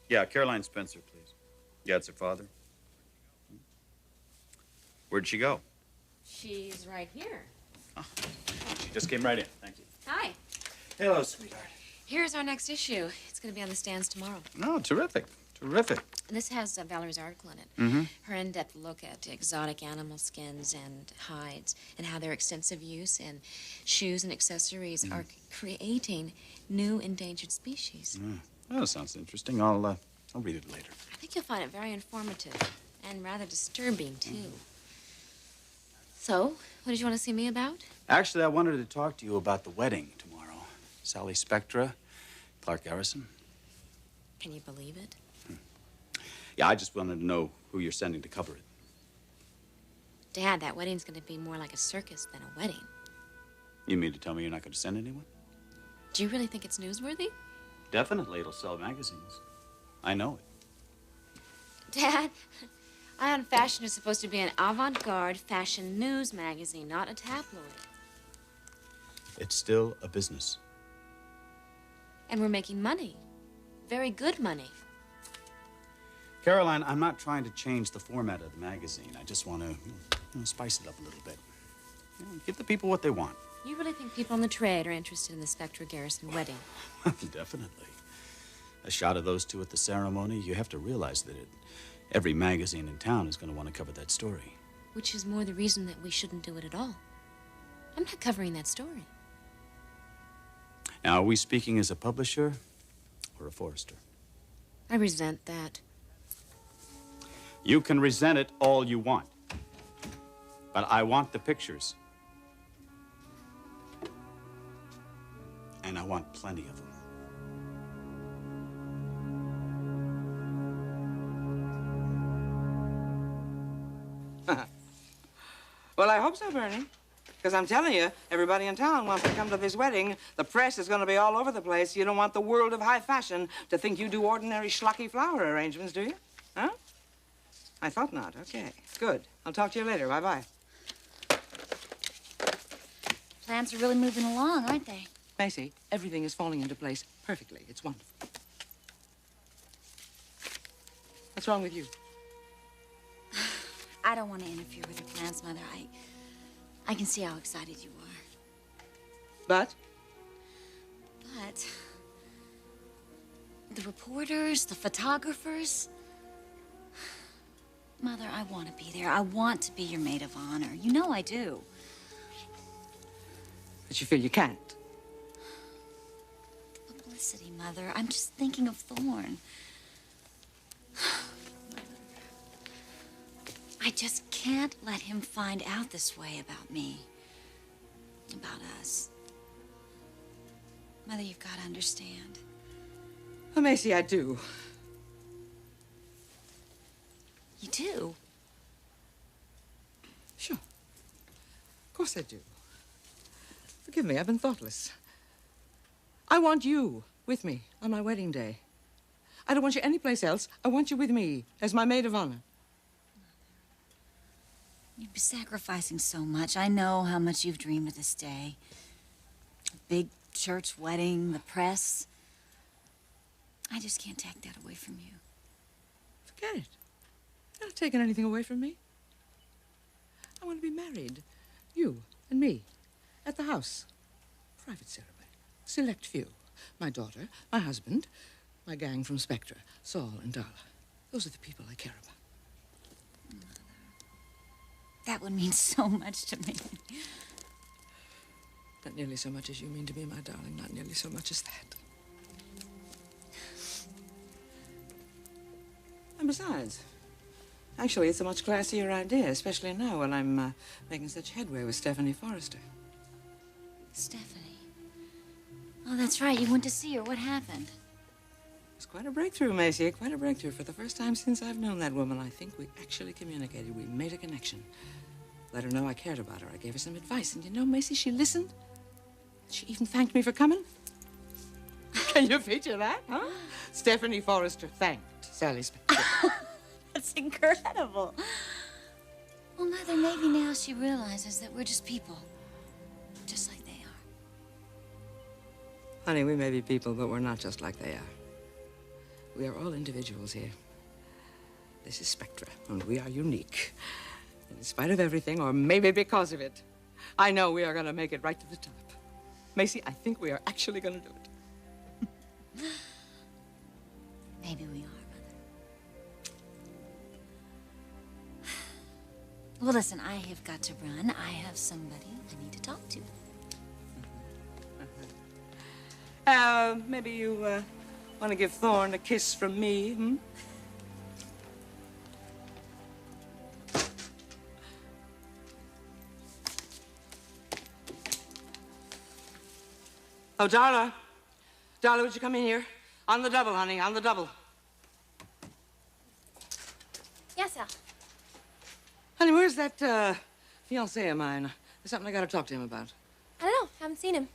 Yeah, Caroline Spencer, please. Yeah, it's her father. Where'd she go? She's right here. Oh, she just came right in. Thank you. Hi. Hello, sweetheart. Here's our next issue. It's going to be on the stands tomorrow. No, terrific. Terrific. This has Valerie's article in it. Mm-hmm. Her in-depth look at exotic animal skins and hides and how their extensive use in shoes and accessories are creating new endangered species. Oh, that sounds interesting. I'll read it later. I think you'll find it very informative and rather disturbing, too. So, what did you want to see me about? Actually, I wanted to talk to you about the wedding tomorrow. Sally Spectra, Clarke Garrison. Can you believe it? Yeah, I just wanted to know who you're sending to cover it. Dad, that wedding's going to be more like a circus than a wedding. You mean to tell me you're not going to send anyone? Do you really think it's newsworthy? Definitely, it'll sell magazines. I know it. Dad, Eye on Fashion is supposed to be an avant-garde fashion news magazine, not a tabloid. It's still a business. And we're making money. Very good money. Caroline, I'm not trying to change the format of the magazine. I just want to spice it up a little bit. Give the people what they want. You really think people in the trade are interested in the Spectra Garrison wedding? Definitely. A shot of those two at the ceremony, you have to realize that every magazine in town is going to want to cover that story. Which is more the reason that we shouldn't do it at all. I'm not covering that story. Now, are we speaking as a publisher or a forester? I resent that. You can resent it all you want. But I want the pictures. And I want plenty of them. Well, I hope so, Bernie. Because I'm telling you, everybody in town wants to come to this wedding. The press is going to be all over the place. You don't want the world of high fashion to think you do ordinary schlocky flower arrangements, do you? Huh? I thought not. Okay, good. I'll talk to you later. Bye-bye. Plans are really moving along, aren't they? Macy, everything is falling into place perfectly. It's wonderful. What's wrong with you? I don't want to interfere with your plans, Mother. I can see how excited you are. But? But the reporters, the photographers. Mother, I want to be there. I want to be your maid of honor. You know I do. But you feel you can't. Publicity, Mother. I'm just thinking of Thorne. I just can't let him find out this way about me. About us. Mother, you've got to understand. Well, Macy, I do. You do? Sure. Of course I do. Forgive me, I've been thoughtless. I want you with me on my wedding day. I don't want you anyplace else. I want you with me as my maid of honor. You'd be sacrificing so much. I know how much you've dreamed of this day. A big church wedding, the press. I just can't take that away from you. Forget it. You're not taking anything away from me. I want to be married. You and me. At the house. Private ceremony. Select few. My daughter, my husband, my gang from Spectra, Saul and Darla. Those are the people I care about. That would mean so much to me. Not nearly so much as you mean to me, my darling. Not nearly so much as that. And besides, actually, it's a much classier idea, especially now when I'm making such headway with Stephanie Forrester. Stephanie. Oh, that's right. You went to see her. What happened? It's quite a breakthrough, Macy. Quite a breakthrough. For the first time since I've known that woman, I think we actually communicated. We made a connection. Let her know I cared about her. I gave her some advice. And you know, Macy, she listened. She even thanked me for coming. Can you picture that, huh? Stephanie Forrester thanked Sally Spectra. That's incredible. Well, Mother, maybe now she realizes that we're just people. Just like they are. Honey, we may be people, but we're not just like they are. We are all individuals here. This is Spectra, and we are unique. And in spite of everything, or maybe because of it, I know we are going to make it right to the top. Macy, I think we are actually going to do it. Maybe we are, Mother. Well, listen, I have got to run. I have somebody I need to talk to. Maybe you, want to give Thorne a kiss from me, hmm? Oh, Darla. Darla, would you come in here? On the double, honey, on the double. Yes, sir. Honey, where's that, fiancé of mine? There's something I gotta talk to him about. I don't know. Haven't seen him.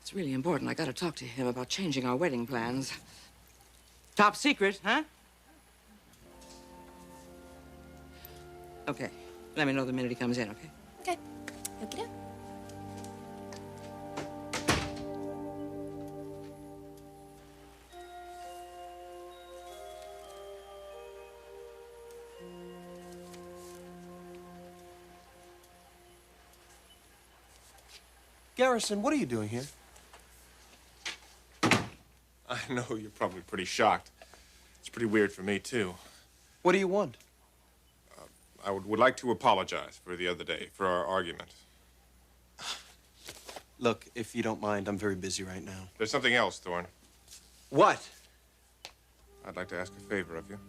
It's really important. I gotta talk to him about changing our wedding plans. Top secret, huh? Okay. Let me know the minute he comes in, okay? Okay. Okie doke. Garrison, what are you doing here? I know you're probably pretty shocked. It's pretty weird for me, too. What do you want? I would like to apologize for the other day, for our argument. Look, if you don't mind, I'm very busy right now. There's something else, Thorne. What? I'd like to ask a favor of you.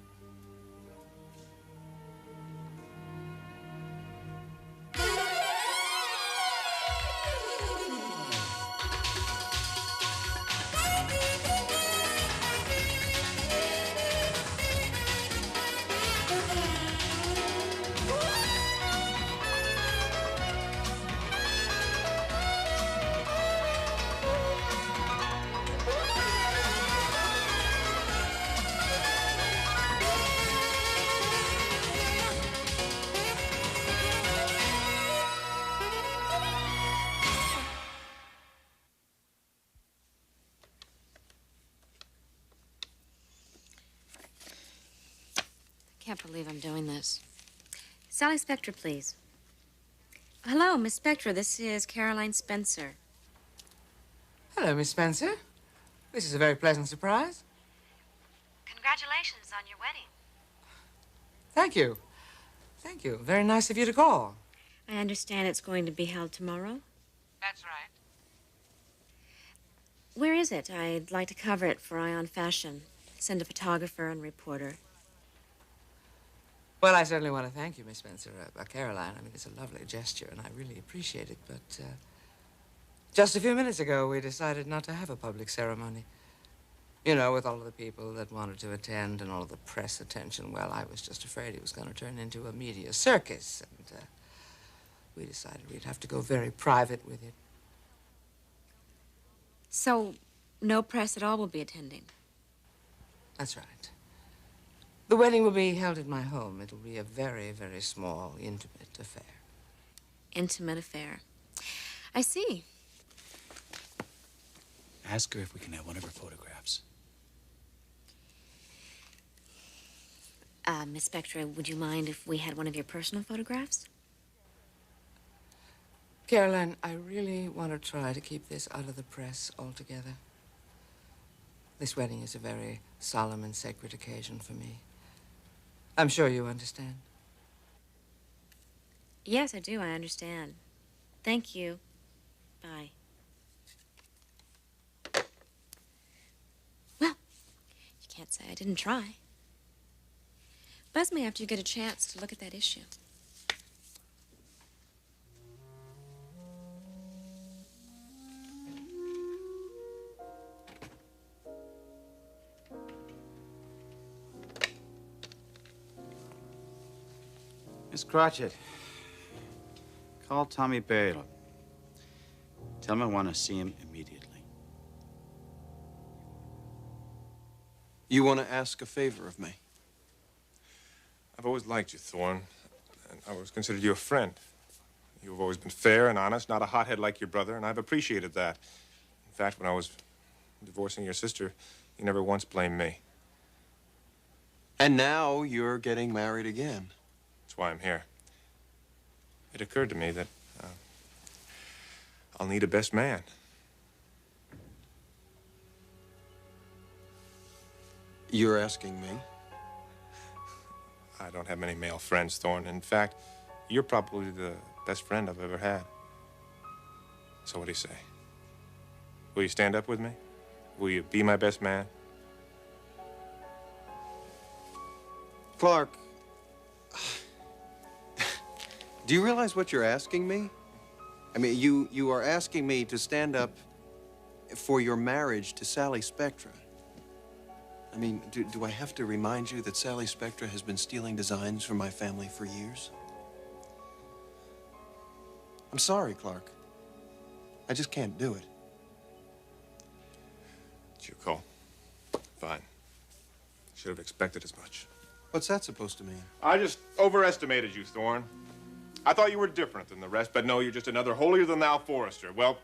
I can't believe I'm doing this. Sally Spectra, please. Hello, Miss Spectra. This is Caroline Spencer. Hello, Miss Spencer. This is a very pleasant surprise. Congratulations on your wedding. Thank you. Thank you. Very nice of you to call. I understand it's going to be held tomorrow. That's right. Where is it? I'd like to cover it for Ion Fashion. Send a photographer and reporter. Well, I certainly want to thank you, Miss Spencer. Caroline, I mean, it's a lovely gesture, and I really appreciate it, but, just a few minutes ago, we decided not to have a public ceremony. You know, with all of the people that wanted to attend and all of the press attention. Well, I was just afraid it was going to turn into a media circus, and, we decided we'd have to go very private with it. So, no press at all will be attending? That's right. The wedding will be held at my home. It'll be a very, very small, intimate affair. Intimate affair. I see. Ask her if we can have one of her photographs. Miss Spectra, would you mind if we had one of your personal photographs? Caroline, I really want to try to keep this out of the press altogether. This wedding is a very solemn and sacred occasion for me. I'm sure you understand. Yes, I do. I understand. Thank you. Bye. Well, you can't say I didn't try. Buzz me after you get a chance to look at that issue. Miss Cratchit, call Tommy Bale. Tell him I want to see him immediately. You want to ask a favor of me? I've always liked you, Thorne, and I've always considered you a friend. You've always been fair and honest, not a hothead like your brother, and I've appreciated that. In fact, when I was divorcing your sister, You never once blamed me. And now you're getting married again. That's why I'm here. It occurred to me that I'll need a best man. You're asking me? I don't have many male friends, Thorne. In fact, you're probably the best friend I've ever had. So what do you say? Will you stand up with me? Will you be my best man? Clarke, do you realize what you're asking me? I mean, you are asking me to stand up for your marriage to Sally Spectra. I mean, do I have to remind you that Sally Spectra has been stealing designs from my family for years? I'm sorry, Clarke. I just can't do it. It's your call. Fine. Should have expected as much. What's that supposed to mean? I just overestimated you, Thorne. I thought you were different than the rest, but no, you're just another holier-than-thou forester. Well,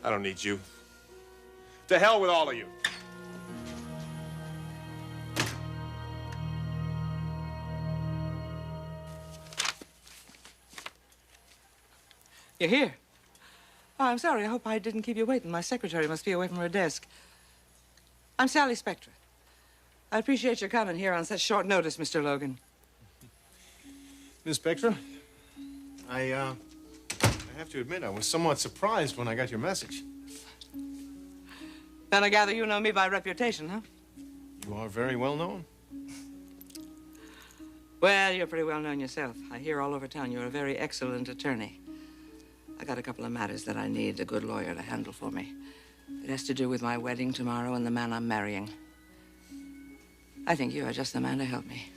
I don't need you. To hell with all of you. You're here. Oh, I'm sorry. I hope I didn't keep you waiting. My secretary must be away from her desk. I'm Sally Spectra. I appreciate your coming here on such short notice, Mr. Logan. Miss Spectra, I have to admit I was somewhat surprised when I got your message. Then I gather you know me by reputation, huh? You are very well known. Well, you're pretty well known yourself. I hear all over town you're a very excellent attorney. I got a couple of matters that I need a good lawyer to handle for me. It has to do with my wedding tomorrow and the man I'm marrying. I think you are just the man to help me.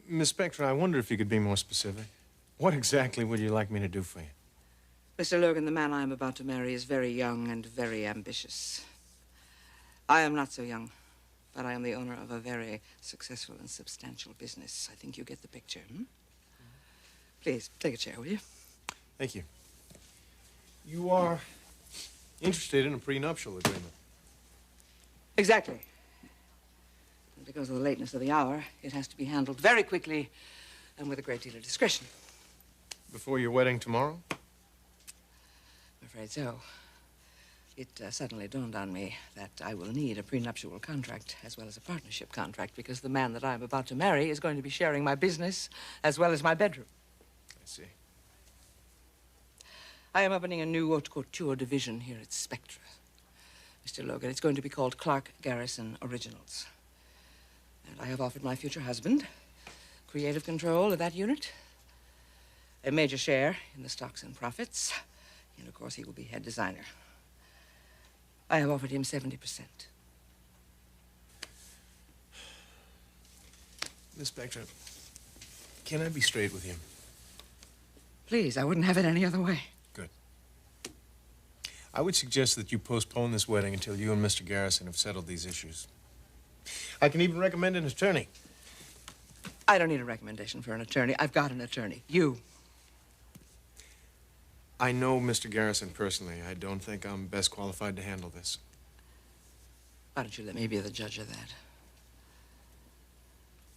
Miss Spectra, I wonder if you could be more specific. What exactly would you like me to do for you? Mr. Logan, the man I am about to marry is very young and very ambitious. I am not so young, but I am the owner of a very successful and substantial business. I think you get the picture, hmm? Please, take a chair, will you? Thank you. You are interested in a prenuptial agreement. Exactly. And because of the lateness of the hour, it has to be handled very quickly and with a great deal of discretion. Before your wedding tomorrow? I'm afraid so. It suddenly dawned on me that I will need a prenuptial contract as well as a partnership contract because the man that I'm about to marry is going to be sharing my business as well as my bedroom. I see. I am opening a new haute couture division here at Spectra. Mr. Logan, it's going to be called Clarke Garrison Originals. And I have offered my future husband creative control of that unit, a major share in the stocks and profits, and of course he will be head designer. I have offered him 70%. Miss Spectra, can I be straight with you? Please, I wouldn't have it any other way. Good. I would suggest that you postpone this wedding until you and Mr. Garrison have settled these issues. I can even recommend an attorney. I don't need a recommendation for an attorney. I've got an attorney. You. I know Mr. Garrison personally. I don't think I'm best qualified to handle this. Why don't you let me be the judge of that?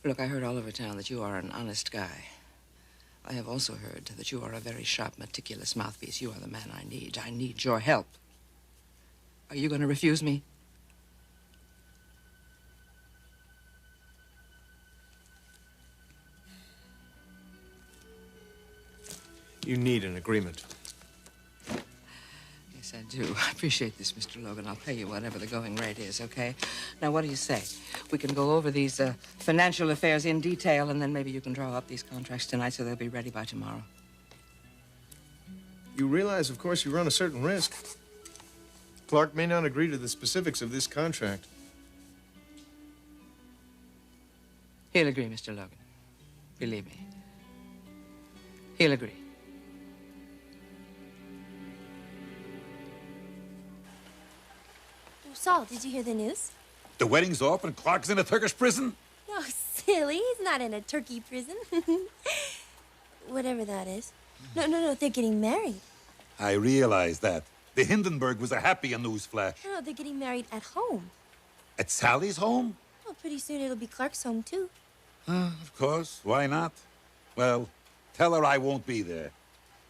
Look, I heard all over town that you are an honest guy. I have also heard that you are a very sharp, meticulous mouthpiece. You are the man I need. I need your help. Are you going to refuse me? You need an agreement. Yes, I do. I appreciate this, Mr. Logan. I'll pay you whatever the going rate is, okay? Now, what do you say? We can go over these financial affairs in detail, and then maybe you can draw up these contracts tonight so they'll be ready by tomorrow. You realize, of course, you run a certain risk. Clarke may not agree to the specifics of this contract. He'll agree, Mr. Logan. Believe me. He'll agree. Saul, did you hear the news? The wedding's off and Clarke's in a Turkish prison? Oh, silly. He's not in a Turkey prison. Whatever that is. No, they're getting married. I realize that. The Hindenburg was a happier newsflash. No, they're getting married at home. At Sally's home? Well, pretty soon it'll be Clarke's home, too. Of course. Why not? Well, tell her I won't be there.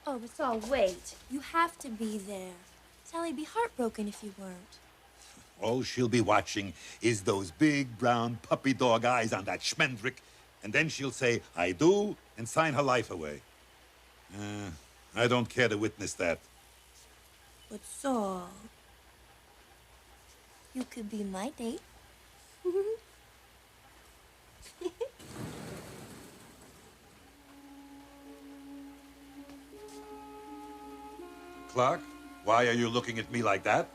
Oh, but Saul, wait. You have to be there. Sally'd be heartbroken if you weren't. All she'll be watching is those big, brown, puppy dog eyes on that Schmendrick, and then she'll say, I do, and sign her life away. I don't care to witness that. But Saul, you could be my date. Clarke, why are you looking at me like that?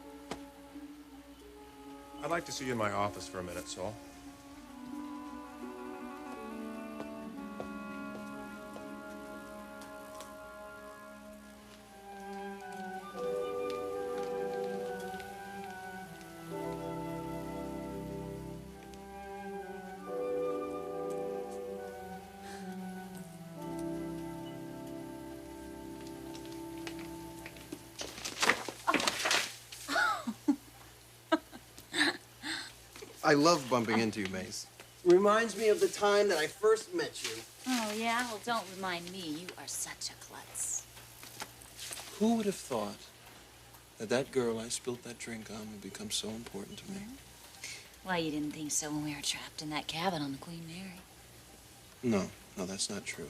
I'd like to see you in my office for a minute, Saul. I love bumping into you, Mace. Reminds me of the time that I first met you. Oh, yeah? Well, don't remind me. You are such a klutz. Who would have thought that that girl I spilled that drink on would become so important to me? Well, you didn't think so when we were trapped in that cabin on the Queen Mary. No, that's not true.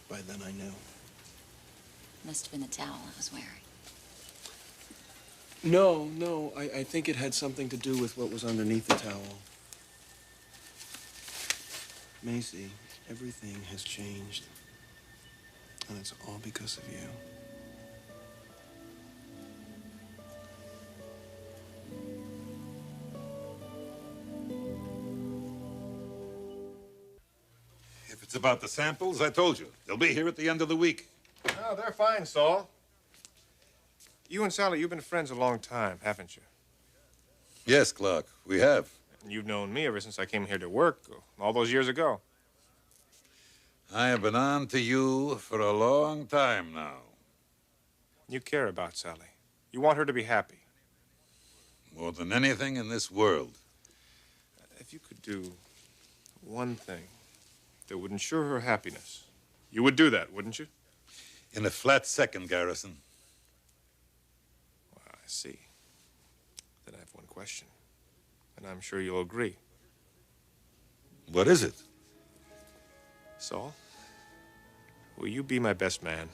By then I knew. Must have been the towel I was wearing. No, I think it had something to do with what was underneath the towel. Macy, everything has changed. And it's all because of you. If it's about the samples, I told you. They'll be here at the end of the week. No, they're fine, Saul. You and Sally, you've been friends a long time, haven't you? Yes, Clarke, we have. And you've known me ever since I came here to work all those years ago. I have been on to you for a long time now. You care about Sally. You want her to be happy. More than anything in this world. If you could do one thing that would ensure her happiness, you would do that, wouldn't you? In a flat second, Garrison. Well, I see. Then I have one question, and I'm sure you'll agree. What is it? Saul, will you be my best man?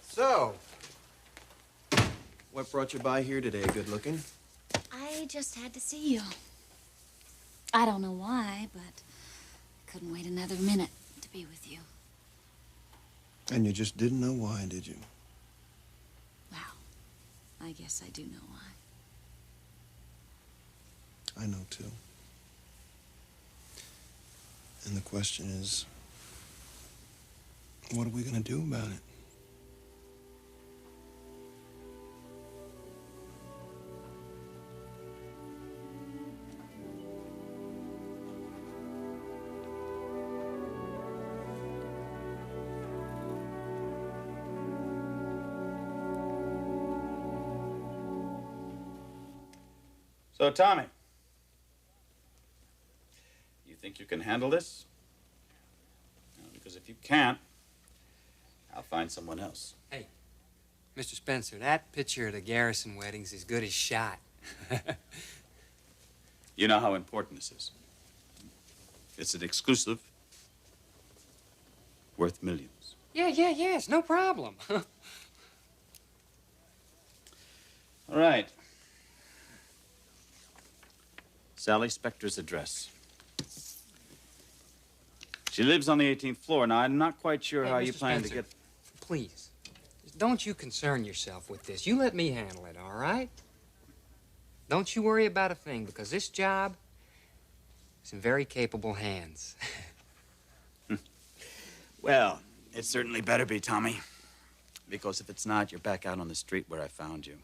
So, what brought you by here today, good looking? I just had to see you. I don't know why, but I couldn't wait another minute to be with you. And you just didn't know why, did you? Well, I guess I do know why. I know, too. And the question is, what are we gonna do about it? So, Tommy, you think you can handle this? Because if you can't, I'll find someone else. Hey, Mr. Spencer, that picture of the Garrison wedding's as good as shot. You know how important this is. It's an exclusive worth millions. Yeah, it's no problem. All right. Sally Spector's address. She lives on the 18th floor. Now, I'm not quite sure how you Mr. plan Spencer, to get... Please, don't you concern yourself with this. You let me handle it, all right? Don't you worry about a thing, because this job is in very capable hands. Well, it certainly better be, Tommy. Because if it's not, you're back out on the street where I found you.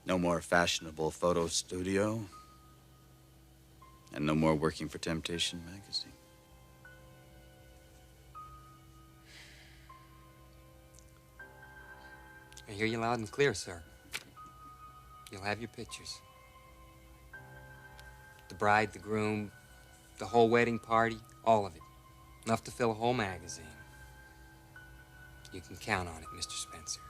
No more fashionable photo studio. And no more working for Temptation magazine. I hear you loud and clear, sir. You'll have your pictures. The bride, the groom, the whole wedding party, all of it. Enough to fill a whole magazine. You can count on it, Mr. Spencer.